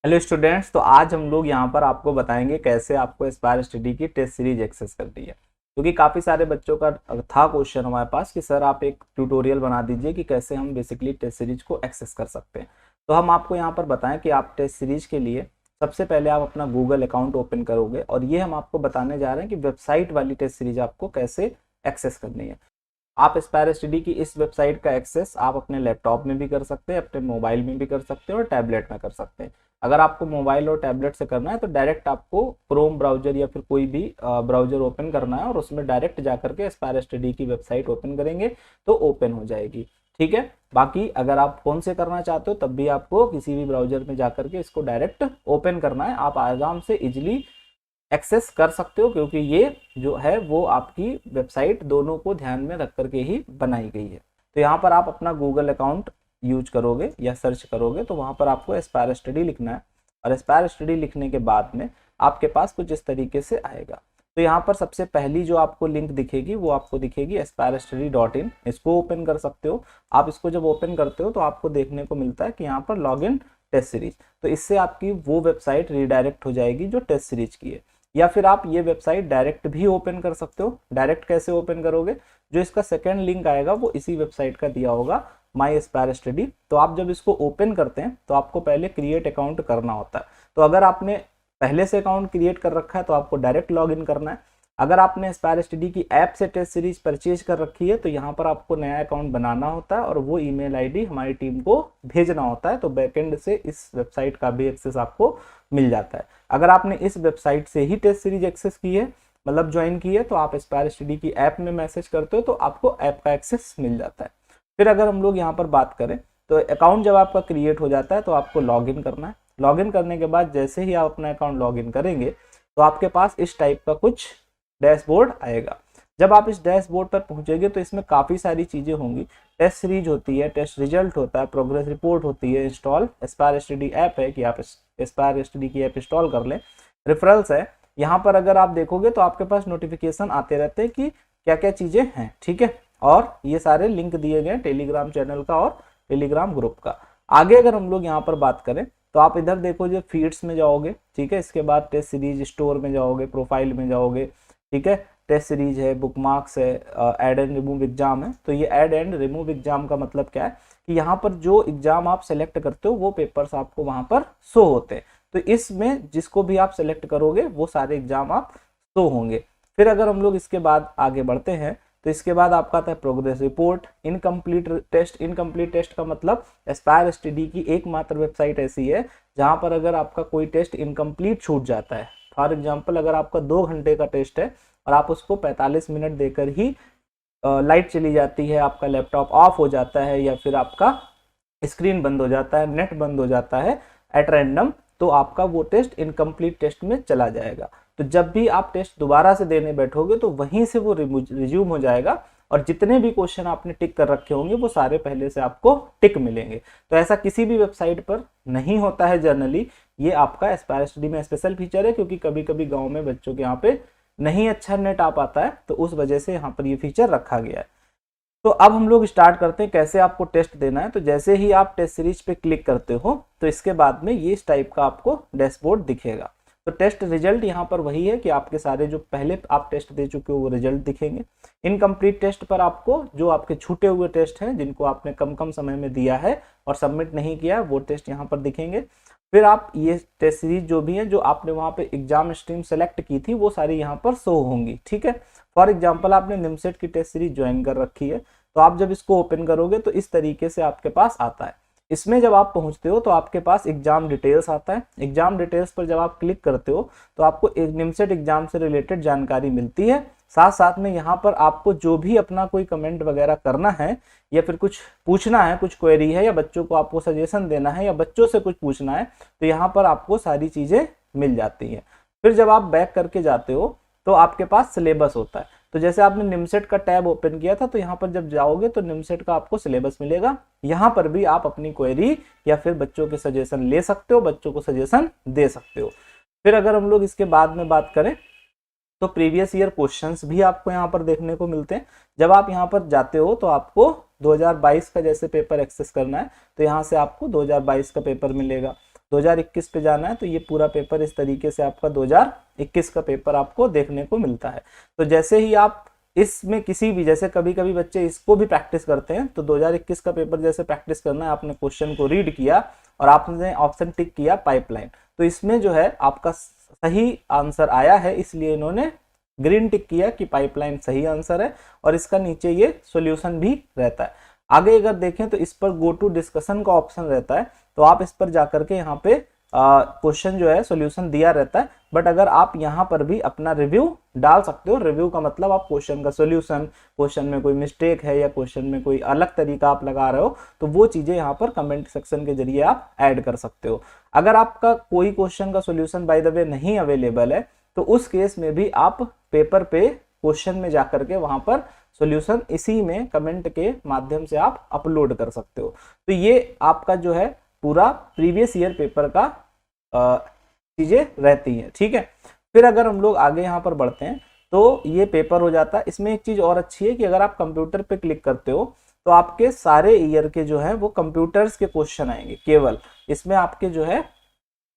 Hello students, तो आज हम लोग यहाँ पर आपको बताएंगे कैसे आपको एस्पायर स्टडी की टेस्ट सीरीज एक्सेस करनी है। क्योंकि काफ़ी सारे बच्चों का था क्वेश्चन हमारे पास कि सर आप एक ट्यूटोरियल बना दीजिए कि कैसे हम बेसिकली टेस्ट सीरीज को एक्सेस कर सकते हैं। तो हम आपको यहाँ पर बताएं कि आप टेस्ट सीरीज के लिए सबसे पहले आप अपना गूगल अकाउंट ओपन करोगे और ये हम आपको बताने जा रहे हैं कि वेबसाइट वाली टेस्ट सीरीज आपको कैसे एक्सेस करनी है। आप एस्पायर स्टडी की इस वेबसाइट का एक्सेस आप अपने लैपटॉप में भी कर सकते हैं, अपने मोबाइल में भी कर सकते हैं और टैबलेट में कर सकते हैं। अगर आपको मोबाइल और टैबलेट से करना है तो डायरेक्ट आपको क्रोम ब्राउजर या फिर कोई भी ब्राउजर ओपन करना है और उसमें डायरेक्ट जाकर के एस्पायर स्टडी की वेबसाइट ओपन करेंगे तो ओपन हो जाएगी। ठीक है। बाकी अगर आप फोन से करना चाहते हो तब भी आपको किसी भी ब्राउजर में जाकर के इसको डायरेक्ट ओपन करना है। आप आराम से इजिली एक्सेस कर सकते हो क्योंकि ये जो है वो आपकी वेबसाइट दोनों को ध्यान में रख करके ही बनाई गई है। तो यहाँ पर आप अपना गूगल अकाउंट यूज करोगे या सर्च करोगे तो वहाँ पर आपको एस्पायर स्टडी लिखना है और एस्पायर स्टडी लिखने के बाद में आपके पास कुछ इस तरीके से आएगा। तो यहाँ पर सबसे पहली जो आपको लिंक दिखेगी वो आपको दिखेगी aspirestuddy.in। इसको ओपन कर सकते हो। आप इसको जब ओपन करते हो तो आपको देखने को मिलता है कि यहाँ पर लॉग इन टेस्ट सीरीज। तो इससे आपकी वो वेबसाइट रिडायरेक्ट हो जाएगी जो टेस्ट सीरीज की है। या फिर आप ये वेबसाइट डायरेक्ट भी ओपन कर सकते हो। डायरेक्ट कैसे ओपन करोगे? जो इसका सेकंड लिंक आएगा वो इसी वेबसाइट का दिया होगा, माई एस्पायर स्टडी। तो आप जब इसको ओपन करते हैं तो आपको पहले क्रिएट अकाउंट करना होता है। तो अगर आपने पहले से अकाउंट क्रिएट कर रखा है तो आपको डायरेक्ट लॉग इन करना है। अगर आपने एस्पायर स्टडी की ऐप से टेस्ट सीरीज परचेज कर रखी है तो यहाँ पर आपको नया अकाउंट बनाना होता है और वो ईमेल आईडी हमारी टीम को भेजना होता है। तो बैकएंड से इस वेबसाइट का भी एक्सेस आपको मिल जाता है। अगर आपने इस वेबसाइट से ही टेस्ट सीरीज एक्सेस की है, मतलब ज्वाइन की है, तो आप एस्पायर स्टडी की ऐप में मैसेज करते हो तो आपको ऐप का एक्सेस मिल जाता है। फिर अगर हम लोग यहाँ पर बात करें तो अकाउंट जब आपका क्रिएट हो जाता है तो आपको लॉग इन करना है। लॉग इन करने के बाद जैसे ही आप अपना अकाउंट लॉग इन करेंगे तो आपके पास इस टाइप का कुछ डैशबोर्ड आएगा। जब आप इस डैशबोर्ड पर पहुंचेंगे तो इसमें काफ़ी सारी चीज़ें होंगी। टेस्ट सीरीज होती है, टेस्ट रिजल्ट होता है, प्रोग्रेस रिपोर्ट होती है, इंस्टॉल एस्पायर स्टडी ऐप है कि आप एस्पायर स्टडी की ऐप इंस्टॉल कर लें, रेफरल्स है। यहाँ पर अगर आप देखोगे तो आपके पास नोटिफिकेशन आते रहते हैं कि क्या क्या चीज़ें हैं। ठीक है। और ये सारे लिंक दिए गए टेलीग्राम चैनल का और टेलीग्राम ग्रुप का। आगे अगर हम लोग यहाँ पर बात करें तो आप इधर देखो जो फीड्स में जाओगे। ठीक है। इसके बाद टेस्ट सीरीज स्टोर में जाओगे, प्रोफाइल में जाओगे। ठीक है। टेस्ट सीरीज है, बुकमार्क्स है, ऐड एंड रिमूव एग्जाम है। तो ये ऐड एंड रिमूव एग्जाम का मतलब क्या है कि यहाँ पर जो एग्जाम आप सेलेक्ट करते हो वो पेपर्स आपको वहाँ पर शो होते हैं। तो इसमें जिसको भी आप सेलेक्ट करोगे वो सारे एग्जाम आप शो होंगे। फिर अगर हम लोग इसके बाद आगे बढ़ते हैं तो इसके बाद आपका आता है progress report, incomplete test. Incomplete test का मतलब एस्पायर स्टडी की एकमात्र वेबसाइट ऐसी है जहाँ पर अगर आपका कोई टेस्ट इनकम्प्लीट छूट जाता है, फॉर एग्जाम्पल अगर आपका 2 घंटे का टेस्ट है और आप उसको 45 मिनट देकर ही लाइट चली जाती है, आपका लैपटॉप ऑफ हो जाता है या फिर आपका स्क्रीन बंद हो जाता है, नेट बंद हो जाता है एट रैंडम, तो आपका वो टेस्ट इनकम्प्लीट टेस्ट में चला जाएगा। तो जब भी आप टेस्ट दोबारा से देने बैठोगे तो वहीं से वो रिज्यूम हो जाएगा और जितने भी क्वेश्चन आपने टिक कर रखे होंगे वो सारे पहले से आपको टिक मिलेंगे। तो ऐसा किसी भी वेबसाइट पर नहीं होता है जनरली। ये आपका एस्पायर स्टडी में स्पेशल फीचर है क्योंकि कभी कभी गाँव में बच्चों के यहाँ पे नहीं अच्छा नेट आ पाता है, तो उस वजह से यहाँ पर ये फीचर रखा गया है। तो अब हम लोग स्टार्ट करते हैं कैसे आपको टेस्ट देना है। तो जैसे ही आप टेस्ट सीरीज पे क्लिक करते हो तो इसके बाद में ये इस टाइप का आपको डैशबोर्ड दिखेगा। तो टेस्ट रिजल्ट यहाँ पर वही है कि आपके सारे जो पहले आप टेस्ट दे चुके हो वो रिजल्ट दिखेंगे। इनकम्प्लीट टेस्ट पर आपको जो आपके छूटे हुए टेस्ट हैं जिनको आपने कम कम समय में दिया है और सबमिट नहीं किया वो टेस्ट यहाँ पर दिखेंगे। फिर आप ये टेस्ट सीरीज जो भी है जो आपने वहाँ पे एग्जाम स्ट्रीम सेलेक्ट की थी वो सारी यहाँ पर शो होंगी। ठीक है। फॉर एग्जाम्पल आपने निमसेट की टेस्ट सीरीज ज्वाइन कर रखी है तो आप जब इसको ओपन करोगे तो इस तरीके से आपके पास आता है। इसमें जब आप पहुंचते हो तो आपके पास एग्जाम डिटेल्स आता है। एग्जाम डिटेल्स पर जब आप क्लिक करते हो तो आपको एक निमसेट एग्जाम से रिलेटेड जानकारी मिलती है। साथ साथ में यहाँ पर आपको जो भी अपना कोई कमेंट वगैरह करना है या फिर कुछ पूछना है, कुछ क्वेरी है या बच्चों को आपको सजेशन देना है या बच्चों से कुछ पूछना है तो यहाँ पर आपको सारी चीज़ें मिल जाती हैं। फिर जब आप बैक करके जाते हो तो आपके पास सिलेबस होता है। तो जैसे आपने निमसेट का टैब ओपन किया था तो यहाँ पर जब जाओगे तो निमसेट का आपको सिलेबस मिलेगा। यहाँ पर भी आप अपनी क्वेरी या फिर बच्चों के सजेशन ले सकते हो, बच्चों को सजेशन दे सकते हो। फिर अगर हम लोग इसके बाद में बात करें तो प्रीवियस ईयर क्वेश्चंस भी आपको यहाँ पर देखने को मिलते हैं। जब आप यहाँ पर जाते हो तो आपको 2022 का जैसे पेपर एक्सेस करना है तो यहाँ से आपको 2022 का पेपर मिलेगा। 2021 पे जाना है तो ये पूरा पेपर इस तरीके से आपका 2021 का पेपर आपको देखने को मिलता है। तो जैसे ही आप इसमें किसी भी, जैसे कभी कभी बच्चे इसको भी प्रैक्टिस करते हैं, तो 2021 का पेपर जैसे प्रैक्टिस करना है, आपने क्वेश्चन को रीड किया और आपने ऑप्शन टिक किया पाइपलाइन, तो इसमें जो है आपका सही आंसर आया है, इसलिए इन्होंने ग्रीन टिक किया कि पाइपलाइन सही आंसर है, और इसका नीचे ये सॉल्यूशन भी रहता है। आगे अगर देखें तो इस पर गो टू डिस्कशन का ऑप्शन रहता है, तो आप इस पर जाकर के यहाँ पे क्वेश्चन जो है सॉल्यूशन दिया रहता है, बट अगर आप यहाँ पर भी अपना रिव्यू डाल सकते हो। रिव्यू का मतलब आप क्वेश्चन का सॉल्यूशन, क्वेश्चन में कोई मिस्टेक है या क्वेश्चन में कोई अलग तरीका आप लगा रहे हो, तो वो चीजें यहाँ पर कमेंट सेक्शन के जरिए आप ऐड कर सकते हो। अगर आपका कोई क्वेश्चन का सॉल्यूशन बाय द वे नहीं अवेलेबल है, तो उस केस में भी आप पेपर पे क्वेश्चन में जाकर के वहां पर सॉल्यूशन इसी में कमेंट के माध्यम से आप अपलोड कर सकते हो। तो ये आपका जो है पूरा प्रीवियस ईयर पेपर का चीजें रहती हैं, ठीक है। फिर अगर हम लोग आगे यहाँ पर बढ़ते हैं तो ये पेपर हो जाता है। इसमें एक चीज और अच्छी है कि अगर आप कंप्यूटर पे क्लिक करते हो तो आपके सारे ईयर के जो है वो कंप्यूटर्स के क्वेश्चन आएंगे केवल, इसमें आपके जो है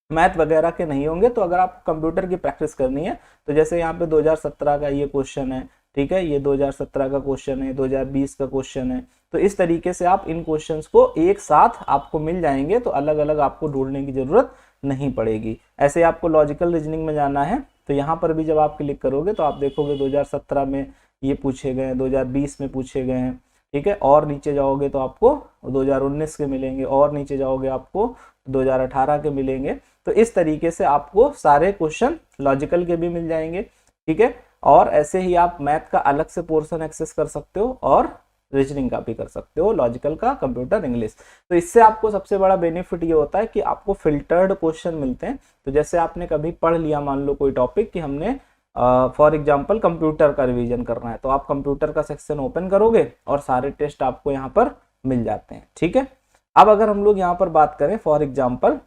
मैथ वगैरह के नहीं होंगे। तो अगर आप कंप्यूटर की प्रैक्टिस करनी है तो जैसे यहाँ पे 2017 का ये क्वेश्चन है, ठीक है, ये 2017 का क्वेश्चन है, 2020 का क्वेश्चन है, तो इस तरीके से आप इन क्वेश्चंस को एक साथ आपको मिल जाएंगे, तो अलग अलग आपको ढूंढने की जरूरत नहीं पड़ेगी। ऐसे आपको लॉजिकल रीजनिंग में जाना है तो यहाँ पर भी जब आप क्लिक करोगे तो आप देखोगे 2017 में ये पूछे गए हैं, 2020 में पूछे गए हैं, ठीक है। और नीचे जाओगे तो आपको 2019 के मिलेंगे, और नीचे जाओगे आपको 2018 के मिलेंगे। तो इस तरीके से आपको सारे क्वेश्चन लॉजिकल के भी मिल जाएंगे, ठीक है। और ऐसे ही आप मैथ का अलग से पोर्शन एक्सेस कर सकते हो और रीजनिंग का भी कर सकते हो, लॉजिकल का, कंप्यूटर, इंग्लिश। तो इससे आपको सबसे बड़ा बेनिफिट ये होता है कि आपको फिल्टर्ड क्वेश्चन मिलते हैं। तो जैसे आपने कभी पढ़ लिया मान लो कोई टॉपिक कि हमने फॉर एग्जाम्पल कंप्यूटर का रिवीजन करना है, तो आप कंप्यूटर का सेक्शन ओपन करोगे और सारे टेस्ट आपको यहाँ पर मिल जाते हैं, ठीक है। अब अगर हम लोग यहाँ पर बात करें फॉर एग्जाम्पल,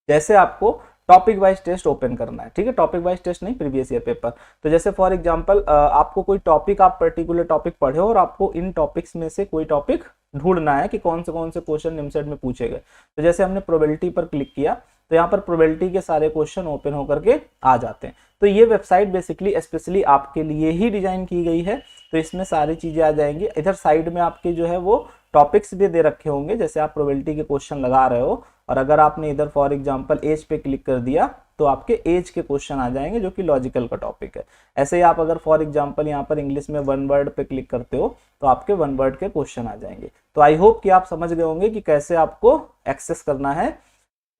जैसे आपको टॉपिक वाइज टेस्ट ओपन करना है, ठीक है, टॉपिक वाइज टेस्ट नहीं, प्रीवियस ईयर पेपर। तो जैसे फॉर एग्जांपल आपको कोई टॉपिक, आप पर्टिकुलर टॉपिक पढ़े हो और आपको इन टॉपिक्स में से कोई टॉपिक ढूंढना है कि कौन से क्वेश्चन निमसेट में पूछे गए। तो जैसे हमने प्रोबेबिलिटी पर क्लिक किया तो यहाँ पर प्रोबेबिलिटी के सारे क्वेश्चन ओपन होकर के आ जाते हैं। तो ये वेबसाइट बेसिकली स्पेशली आपके लिए ही डिजाइन की गई है, तो इसमें सारी चीजें आ जाएंगी। इधर साइड में आपके जो है वो टॉपिक्स भी दे रखे होंगे, जैसे आप प्रोबेबिलिटी के क्वेश्चन लगा रहे हो और अगर आपने इधर फॉर एग्जांपल एज पे क्लिक कर दिया तो आपके एज के क्वेश्चन आ जाएंगे जो कि लॉजिकल का टॉपिक है। ऐसे ही आप अगर फॉर एग्जांपल यहाँ पर इंग्लिश में वन वर्ड पे क्लिक करते हो तो आपके वन वर्ड के क्वेश्चन आ जाएंगे। तो आई होप कि आप समझ गए होंगे कि कैसे आपको एक्सेस करना है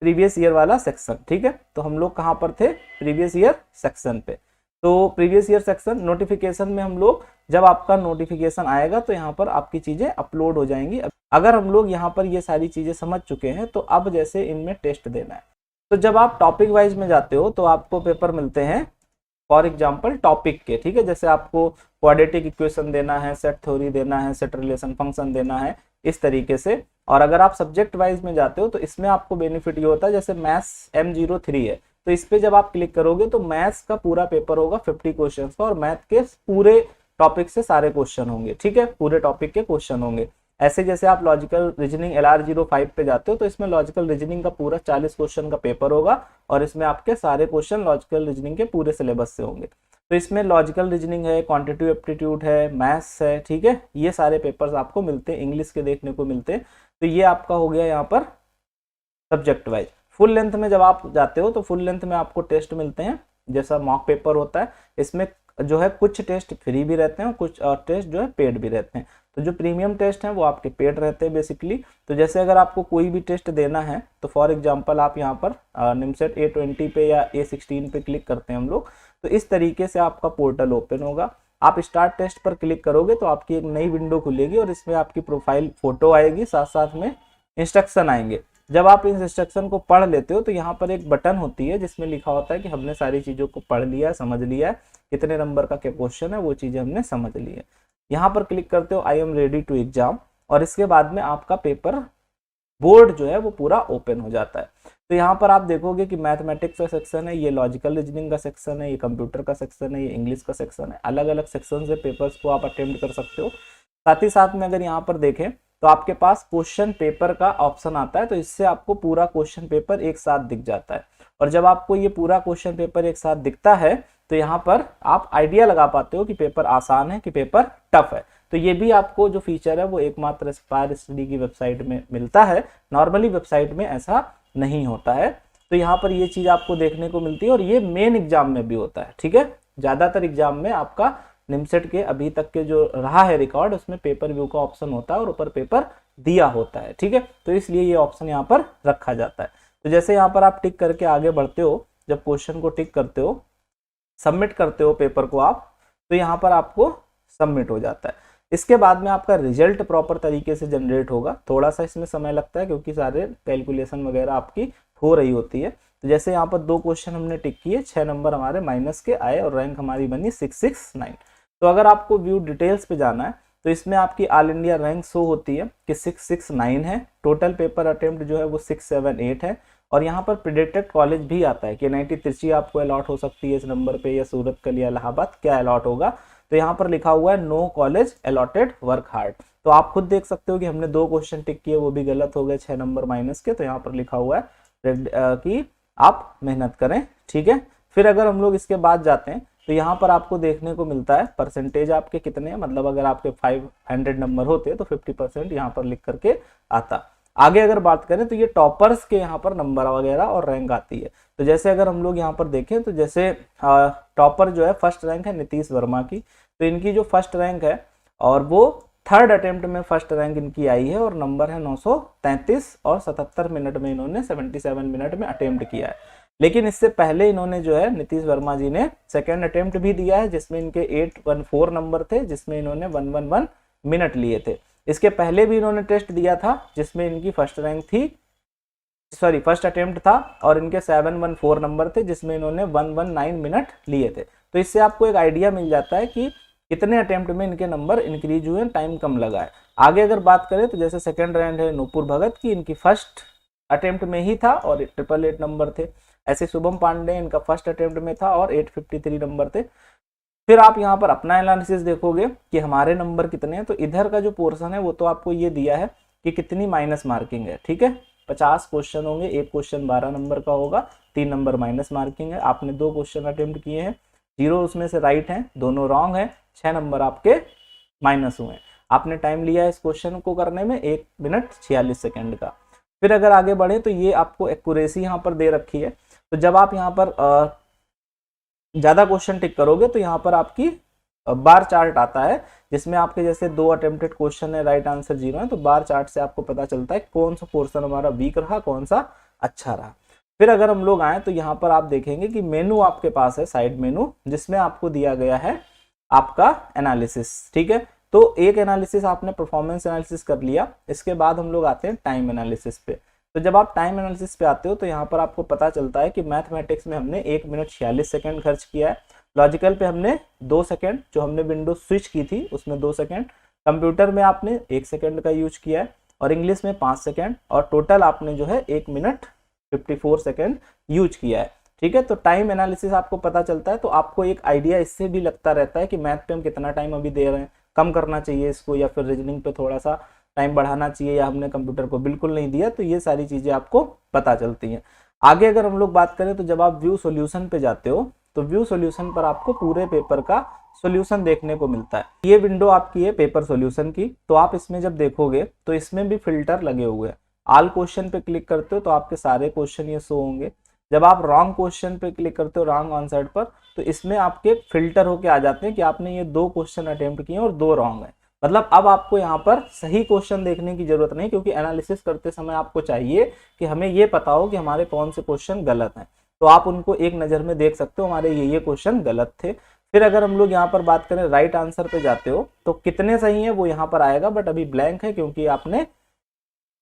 प्रीवियस ईयर वाला सेक्शन, ठीक है। तो हम लोग कहाँ पर थे, प्रीवियस ईयर सेक्शन पे। तो प्रीवियस ईयर सेक्शन नोटिफिकेशन में हम लोग, जब आपका नोटिफिकेशन आएगा तो यहाँ पर आपकी चीजें अपलोड हो जाएंगी। अगर हम लोग यहाँ पर ये सारी चीजें समझ चुके हैं तो अब जैसे इनमें टेस्ट देना है, तो जब आप टॉपिक वाइज में जाते हो तो आपको पेपर मिलते हैं फॉर एग्जाम्पल टॉपिक के, ठीक है। जैसे आपको क्वाड्रेटिक इक्वेशन देना है, सेट थ्योरी देना है, सेट रिलेशन फंक्शन देना है, इस तरीके से। और अगर आप सब्जेक्ट वाइज में जाते हो तो इसमें आपको बेनिफिट ये होता है, जैसे मैथ्स M03 है तो इस पे जब आप क्लिक करोगे तो मैथ्स का पूरा पेपर होगा 50 क्वेश्चन का, और मैथ के पूरे टॉपिक से सारे क्वेश्चन होंगे, ठीक है, पूरे टॉपिक के क्वेश्चन होंगे। ऐसे जैसे आप लॉजिकल रीजनिंग LR05 पे जाते हो तो इसमें लॉजिकल रीजनिंग का पूरा 40 क्वेश्चन का पेपर होगा और इसमें आपके सारे क्वेश्चन लॉजिकल रीजनिंग के पूरे सिलेबस से होंगे। तो इसमें लॉजिकल रीजनिंग है, क्वांटिटेटिव एप्टीट्यूड है, मैथ्स है, ठीक है, ये सारे पेपर्स आपको मिलते हैं, इंग्लिश के देखने को मिलते हैं। तो ये आपका हो गया यहाँ पर सब्जेक्ट वाइज। फुल लेंथ में जब आप जाते हो तो फुल लेंथ में आपको टेस्ट मिलते हैं, जैसा मॉक पेपर होता है। इसमें जो है कुछ टेस्ट फ्री भी रहते हैं और कुछ टेस्ट जो है पेड भी रहते हैं। तो जो प्रीमियम टेस्ट हैं वो आपके पेड रहते हैं बेसिकली। तो जैसे अगर आपको कोई भी टेस्ट देना है तो फॉर एग्जांपल आप यहाँ पर निमसेट A20 पे या A16 पे क्लिक करते हैं हम लोग, तो इस तरीके से आपका पोर्टल ओपन होगा। आप स्टार्ट टेस्ट पर क्लिक करोगे तो आपकी एक नई विंडो खुलेगी और इसमें आपकी प्रोफाइल फोटो आएगी, साथ साथ में इंस्ट्रक्शन आएंगे। जब आप इस इंस्ट्रक्शन को पढ़ लेते हो तो यहाँ पर एक बटन होती है जिसमें लिखा होता है कि हमने सारी चीज़ों को पढ़ लिया, समझ लिया, कितने नंबर का क्या क्वेश्चन है वो चीज़ें हमने समझ ली है। यहाँ पर क्लिक करते हो I am ready to exam और इसके बाद में आपका पेपर बोर्ड जो है वो पूरा ओपन हो जाता है। तो यहाँ पर आप देखोगे कि मैथमेटिक्स का सेक्शन है, ये लॉजिकल रीजनिंग का सेक्शन है, ये कंप्यूटर का सेक्शन है, ये इंग्लिश का सेक्शन है। अलग अलग सेक्शन से पेपर्स को आप अटेम्प्ट कर सकते हो। साथ ही साथ में अगर यहाँ पर देखें तो आपके पास क्वेश्चन पेपर का ऑप्शन आता है, तो इससे आपको पूरा क्वेश्चन पेपर एक साथ दिख जाता है। और जब आपको ये पूरा क्वेश्चन पेपर एक साथ दिखता है तो यहाँ पर आप आइडिया लगा पाते हो कि पेपर आसान है कि पेपर टफ है। तो ये भी आपको जो फीचर है वो एकमात्र एस्पायर स्टडी की वेबसाइट में मिलता है, नॉर्मली वेबसाइट में ऐसा नहीं होता है। तो यहाँ पर ये चीज आपको देखने को मिलती है और ये मेन एग्जाम में भी होता है, ठीक है। ज्यादातर एग्जाम में आपका निमसेट के अभी तक के जो रहा है रिकॉर्ड उसमें पेपर व्यू का ऑप्शन होता है और ऊपर पेपर दिया होता है, ठीक है। तो इसलिए ये ऑप्शन यहाँ पर रखा जाता है। तो जैसे यहाँ पर आप टिक करके आगे बढ़ते हो, जब क्वेश्चन को टिक करते हो, सबमिट करते हो पेपर को आप, तो यहाँ पर आपको सबमिट हो जाता है। इसके बाद में आपका रिजल्ट प्रॉपर तरीके से जनरेट होगा। थोड़ा सा इसमें समय लगता है क्योंकि सारे कैलकुलेशन वगैरह आपकी हो रही होती है। तो जैसे यहाँ पर 2 क्वेश्चन हमने टिक किए, 6 नंबर हमारे माइनस के आए और रैंक हमारी बनी 669। तो अगर आपको व्यू डिटेल्स पे जाना है तो इसमें आपकी ऑल इंडिया रैंक शो होती है कि 669 है। टोटल पेपर अटेम्प्ट जो है वो 678 है। और यहाँ पर प्रेडिक्टेड कॉलेज भी आता है कि NIT तिरछी आपको अलॉट हो सकती है इस नंबर पे, या सूरत कल या इलाहाबाद क्या अलॉट होगा। तो यहाँ पर लिखा हुआ है no college allotted, work hard. तो आप खुद देख सकते हो कि हमने 2 क्वेश्चन टिक किए वो भी गलत हो गए, 6 नंबर माइनस के। तो यहाँ पर लिखा हुआ है कि आप मेहनत करें, ठीक है। फिर अगर हम लोग इसके बाद जाते हैं तो यहाँ पर आपको देखने को मिलता है परसेंटेज आपके कितने हैं, मतलब अगर आपके 500 नंबर होते तो 50% यहाँ पर लिख करके आता। आगे अगर बात करें तो ये टॉपर्स के यहाँ पर नंबर वगैरह और रैंक आती है। तो जैसे अगर हम लोग यहाँ पर देखें तो जैसे टॉपर जो है फर्स्ट रैंक है नीतीश वर्मा की, तो इनकी जो फर्स्ट रैंक है और वो 3rd अटेम्प्ट में फर्स्ट रैंक इनकी आई है और नंबर है 933 और 77 मिनट में इन्होंने 77 मिनट में अटेम्प्ट किया है। लेकिन इससे पहले इन्होंने जो है नीतीश वर्मा जी ने 2nd अटेम्प्ट भी दिया है जिसमें इनके 814 नंबर थे, जिसमें इन्होंने 111 मिनट लिए थे। इसके पहले भी इन्होंने टेस्ट दिया था जिसमें इनकी फर्स्ट रैंक थी, सॉरी फर्स्ट अटेम्प्ट था और इनके 714 नंबर थे जिसमें इन्होंने 119 मिनट लिए थे। तो इससे आपको एक आइडिया मिल जाता है कि कितने अटेम्प्ट में इनके नंबर इंक्रीज हुए, टाइम कम लगा है। आगे अगर बात करें तो जैसे 2nd रैंक है नूपुर भगत की, इनकी फर्स्ट अटेम्प्ट में ही था और 888 नंबर थे। ऐसे शुभम पांडे इनका फर्स्ट अटेम्प्ट में था और 853 नंबर थे। फिर आप यहाँ पर अपना एनालिसिस देखोगे कि हमारे नंबर कितने हैं। तो इधर का जो पोर्शन है वो तो आपको ये दिया है कि कितनी माइनस मार्किंग है, ठीक है। 50 क्वेश्चन होंगे, एक क्वेश्चन 12 नंबर का होगा, 3 नंबर माइनस मार्किंग है। आपने 2 क्वेश्चन अटेम्प्ट किए हैं, 0 उसमें से राइट हैं, दोनों रॉन्ग है, 6 नंबर आपके माइनस हुए। आपने टाइम लिया है इस क्वेश्चन को करने में 1 मिनट 46 सेकेंड का। फिर अगर आगे बढ़े तो ये आपको एक्यूरेसी यहाँ पर दे रखी है। तो जब आप यहाँ पर ज्यादा क्वेश्चन टिक करोगे तो यहाँ पर आपकी बार चार्ट आता है जिसमें आपके जैसे 2 अटेम्प्टेड क्वेश्चन है, राइट आंसर 0 है। तो बार चार्ट से आपको पता चलता है कौन सा पोर्शन हमारा वीक रहा, कौन सा अच्छा रहा। फिर अगर हम लोग आए तो यहाँ पर आप देखेंगे कि मेनू आपके पास है, साइड मेनू, जिसमें आपको दिया गया है आपका एनालिसिस, ठीक है। तो एक एनालिसिस आपने परफॉर्मेंस एनालिसिस कर लिया। इसके बाद हम लोग आते हैं टाइम एनालिसिस पे। तो जब आप टाइम एनालिसिस पे आते हो तो यहाँ पर आपको पता चलता है कि मैथमेटिक्स में हमने 1 मिनट 46 सेकेंड खर्च किया है, लॉजिकल पे हमने 2 सेकेंड, जो हमने विंडो स्विच की थी उसमें 2 सेकेंड, कंप्यूटर में आपने 1 सेकेंड का यूज किया है और इंग्लिश में 5 सेकेंड, और टोटल आपने जो है 1 मिनट 54 सेकेंड यूज किया है, ठीक है। तो टाइम एनालिसिस आपको पता चलता है तो आपको एक आइडिया इससे भी लगता रहता है कि मैथ पे हम कितना टाइम अभी दे रहे हैं, कम करना चाहिए इसको, या फिर रीजनिंग पे थोड़ा सा टाइम बढ़ाना चाहिए, या हमने कंप्यूटर को बिल्कुल नहीं दिया। तो ये सारी चीजें आपको पता चलती हैं। आगे अगर हम लोग बात करें तो जब आप व्यू सॉल्यूशन पे जाते हो तो व्यू सॉल्यूशन पर आपको पूरे पेपर का सॉल्यूशन देखने को मिलता है। ये विंडो आपकी है पेपर सॉल्यूशन की। तो आप इसमें जब देखोगे तो इसमें भी फिल्टर लगे हुए हैं। ऑल क्वेश्चन पे क्लिक करते हो तो आपके सारे क्वेश्चन ये शो होंगे। जब आप रॉन्ग क्वेश्चन पे क्लिक करते हो, रॉन्ग आंसर पर, तो इसमें आपके फिल्टर होके आ जाते हैं कि आपने ये 2 क्वेश्चन अटेम्प्ट किए और 2 रॉन्ग है। मतलब अब आपको यहाँ पर सही क्वेश्चन देखने की जरूरत नहीं, क्योंकि एनालिसिस करते समय आपको चाहिए कि हमें ये पता हो कि हमारे कौन से क्वेश्चन गलत हैं। तो आप उनको एक नज़र में देख सकते हो, हमारे ये क्वेश्चन गलत थे। फिर अगर हम लोग यहाँ पर बात करें राइट आंसर पे जाते हो तो कितने सही है वो यहाँ पर आएगा, बट अभी ब्लैंक है क्योंकि आपने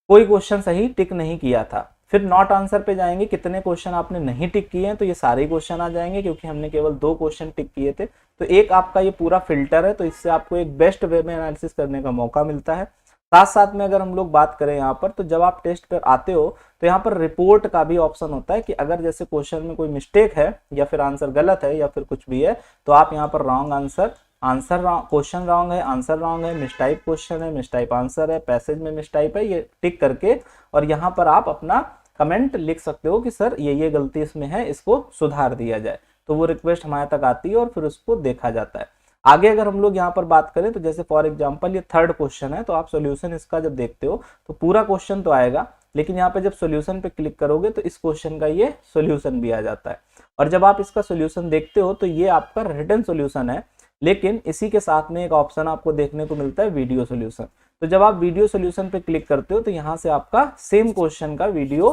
कोई क्वेश्चन सही टिक नहीं किया था। फिर नॉट आंसर पे जाएंगे, कितने क्वेश्चन आपने नहीं टिक किए हैं, तो ये सारे क्वेश्चन आ जाएंगे क्योंकि हमने केवल 2 क्वेश्चन टिक किए थे। तो एक आपका ये पूरा फिल्टर है, तो इससे आपको एक बेस्ट वे में एनालिसिस करने का मौका मिलता है। साथ साथ में अगर हम लोग बात करें यहाँ पर, तो जब आप टेस्ट पर आते हो तो यहाँ पर रिपोर्ट का भी ऑप्शन होता है कि अगर जैसे क्वेश्चन में कोई मिस्टेक है या फिर आंसर गलत है या फिर कुछ भी है, तो आप यहाँ पर wrong answer answer question wrong है, आंसर रॉन्ग है, मिसटाइप क्वेश्चन है, मिसटाइप आंसर है, पैसेज में मिसटाइप है, ये टिक करके और यहाँ पर आप अपना कमेंट लिख सकते हो कि सर ये गलती इसमें है, इसको सुधार दिया जाए। तो वो रिक्वेस्ट हमारे तक आती है और फिर उसको देखा जाता है। आगे अगर हम लोग यहाँ पर बात करें तो जैसे फॉर एग्जांपल ये थर्ड क्वेश्चन है, तो आप सॉल्यूशन इसका जब देखते हो तो पूरा क्वेश्चन तो आएगा, लेकिन यहाँ पे जब सॉल्यूशन पे क्लिक करोगे तो इस क्वेश्चन का ये सॉल्यूशन भी आ जाता है। और जब आप इसका सॉल्यूशन देखते हो तो ये आपका रिटन सॉल्यूशन है, लेकिन इसी के साथ में एक ऑप्शन आपको देखने को मिलता है वीडियो सॉल्यूशन। तो जब आप वीडियो सॉल्यूशन पे क्लिक करते हो तो यहाँ से आपका सेम क्वेश्चन का वीडियो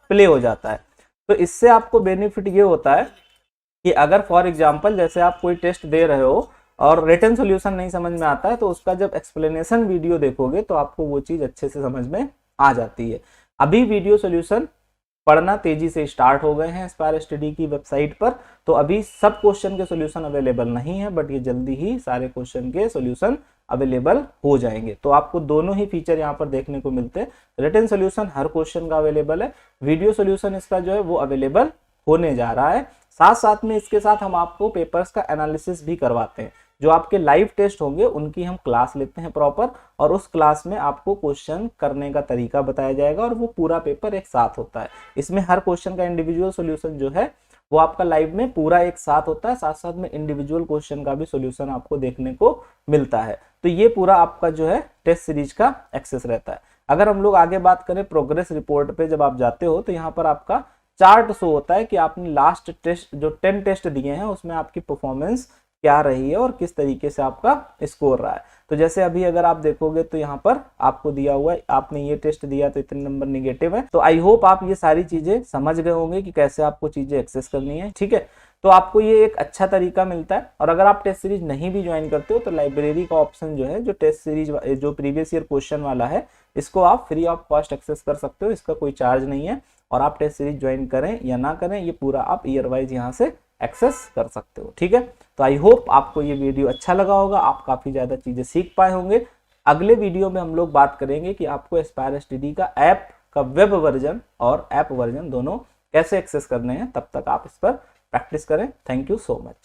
प्ले हो जाता है। तो इससे आपको बेनिफिट ये होता है कि अगर फॉर एग्जांपल जैसे आप कोई टेस्ट दे रहे हो और रिटन सॉल्यूशन नहीं समझ में आता है, तो उसका जब एक्सप्लेनेशन वीडियो देखोगे तो आपको वो चीज अच्छे से समझ में आ जाती है। अभी वीडियो सॉल्यूशन पढ़ना तेजी से स्टार्ट हो गए हैं एस्पायर स्टडी की वेबसाइट पर, तो अभी सब क्वेश्चन के सॉल्यूशन अवेलेबल नहीं है, बट ये जल्दी ही सारे क्वेश्चन के सॉल्यूशन अवेलेबल हो जाएंगे। तो आपको दोनों ही फीचर यहाँ पर देखने को मिलते हैं। रिटन सॉल्यूशन हर क्वेश्चन का अवेलेबल है, वीडियो सॉल्यूशन इसका जो है वो अवेलेबल होने जा रहा है। साथ साथ में इसके साथ हम आपको पेपर्स का एनालिसिस भी करवाते हैं। जो आपके लाइव टेस्ट होंगे उनकी हम क्लास लेते हैं प्रॉपर, और उस क्लास में आपको क्वेश्चन करने का तरीका बताया जाएगा और वो पूरा पेपर एक साथ होता है। इसमें हर क्वेश्चन का इंडिविजुअल सॉल्यूशन जो है वो आपका लाइव में पूरा एक साथ होता है, साथ साथ में इंडिविजुअल क्वेश्चन का भी सॉल्यूशन आपको देखने को मिलता है। तो ये पूरा आपका जो है टेस्ट सीरीज का एक्सेस रहता है। अगर हम लोग आगे बात करें प्रोग्रेस रिपोर्ट पे जब आप जाते हो तो यहाँ पर आपका चार्ट शो होता है कि आपने लास्ट टेस्ट जो 10 टेस्ट दिए हैं उसमें आपकी परफॉर्मेंस क्या रही है और किस तरीके से आपका स्कोर रहा है। तो जैसे अभी अगर आप देखोगे तो यहाँ पर आपको दिया हुआ है, आपने ये टेस्ट दिया तो इतने नंबर निगेटिव है। तो आई होप आप ये सारी चीजें समझ गए होंगे कि कैसे आपको चीजें एक्सेस करनी है। ठीक है, तो आपको ये एक अच्छा तरीका मिलता है। और अगर आप टेस्ट सीरीज नहीं भी ज्वाइन करते हो तो लाइब्रेरी का ऑप्शन जो है, जो टेस्ट सीरीज जो प्रीवियस ईयर क्वेश्चन वाला है, इसको आप फ्री ऑफ कॉस्ट एक्सेस कर सकते हो, इसका कोई चार्ज नहीं है। और आप टेस्ट सीरीज ज्वाइन करें या ना करें, ये पूरा आप ईयर वाइज यहाँ से एक्सेस कर सकते हो। ठीक है, तो आई होप आपको ये वीडियो अच्छा लगा होगा, आप काफ़ी ज़्यादा चीज़ें सीख पाए होंगे। अगले वीडियो में हम लोग बात करेंगे कि आपको एस्पायर एसटीडी का ऐप का वेब वर्जन और ऐप वर्जन दोनों कैसे एक्सेस करने हैं। तब तक आप इस पर प्रैक्टिस करें। Thank you so much.